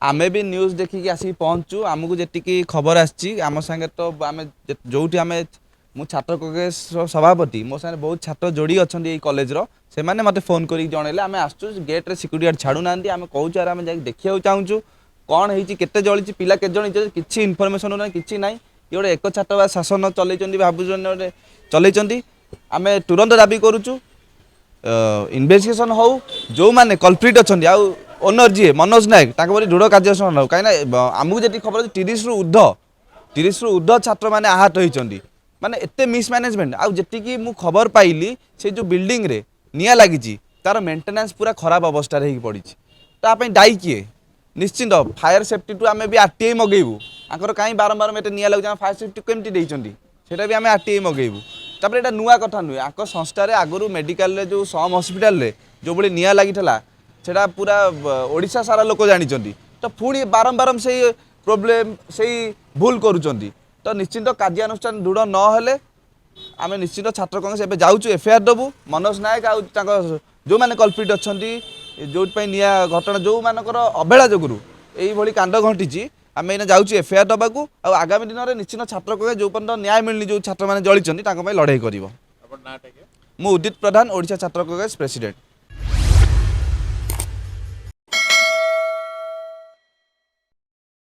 आमे भी न्यूज़ देखिक आसिक पहुँचु आमको जी खबर आम सागे तो आम जो मु छात्र कांग्रेस सभापति मो सागे बहुत छात्र जोड़ी अच्छा कॉलेज से मैंने मत फोन कर जनइले आम आसु गेट्रे सिक्यूरीटी गार्ड छाड़ू ना आम कहूँ आम जा देखा चाहूँ कौन होते जली पिला के किसी इनफर्मेशन ना कि ना ये गोटे एक छात्र शासन चल भाव चल आम तुरंत दाबी करुचु इन्वेस्टिगेशन हो जो मैंने कल्प्रिट अच्छा ओनर जी मनोज नायक ताकि दृढ़ कार्यानुष्ठान हो कहीं आमको जी खबर 30 ରୁ ଉର୍ଦ୍ଧ୍ୱ छात्र मैंने आहत होती माने एते मिसमैनेजमेंट आउ जी मु खबर पाइली से जो बिल्डिंग रे निया लगी तार मेंटेनेंस पूरा खराब अवस्था पड़ी तापाई दायी किए निश्चिंत फायर सेफ्टी टू आम भी आरटीआई मगेबू आंकर कहीं बारंबार एटे निया लगे फायर सेफ्टी केमती देइचंदी सेटा भी आम आरटीआई मगेबू तापर एटा नुआ कथा नुहे आंक संस्थार आगु मेडिकल जो सम हस्पिटाल जो भाई निया लगी सेटा पूरा ओडिशा सारा लोक जानी तो पुणी बारंबार से प्रोब्लेम से भूल करुँच तो निश्चिंत कार्यानुष्ठान दृढ़ नहेले आम निश्चित छात्र कांग्रेस एवं जाऊँ एफआईआर देवु मनोज नायक आउ जो मैंने कल्प्रिट अच्छा जो निया घटना जो मानकर अवहेला जोगुरु यही कांड घटी आम एना जाऊँ एफआईआर दबाकू आगामी दिन में निश्चित छात्र कांग्रेस जो पर्यटन न्याय मिलनी जो छात्र मैंने जली लड़ाई कर। मु उदित प्रधान ओडिशा छात्र कांग्रेस प्रेसिडेंट।